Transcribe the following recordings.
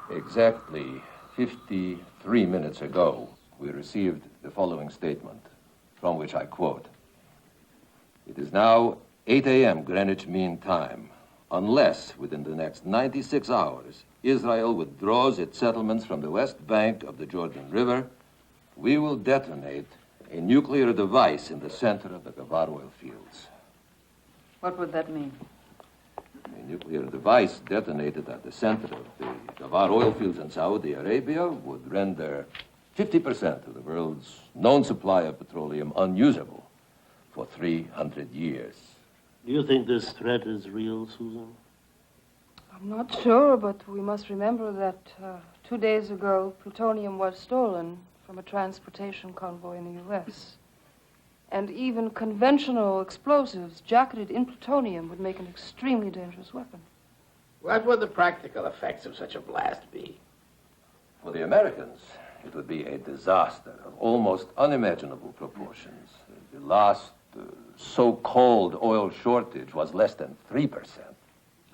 Exactly 53 minutes ago, we received the following statement, from which I quote, "It is now 8 a.m. Greenwich Mean Time. Unless, within the next 96 hours, Israel withdraws its settlements from the west bank of the Jordan River, we will detonate a nuclear device in the center of the Gavar oil fields." What would that mean? A nuclear device detonated at the center of the Gavar oil fields in Saudi Arabia would render 50% of the world's known supply of petroleum unusable for 300 years. Do you think this threat is real, Susan? I'm not sure, but we must remember that 2 days ago, plutonium was stolen from a transportation convoy in the U.S. And even conventional explosives jacketed in plutonium would make an extremely dangerous weapon. What would the practical effects of such a blast be? For the Americans, it would be a disaster of almost unimaginable proportions. The last so-called oil shortage was less than 3%.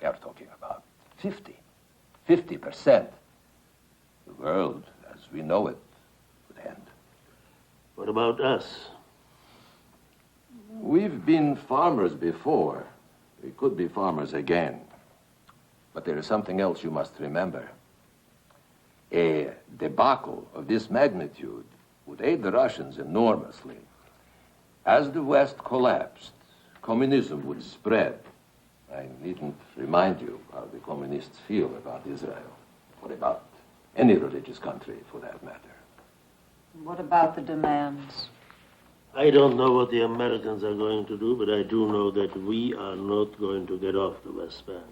We are talking about 50%. The world, as we know it, would end. What about us? We've been farmers before. We could be farmers again. But there is something else you must remember. A debacle of this magnitude would aid the Russians enormously. As the West collapsed, communism would spread. I needn't remind you how the communists feel about Israel, or about any religious country for that matter. What about the demands? I don't know what the Americans are going to do, but I do know that we are not going to get off the West Bank.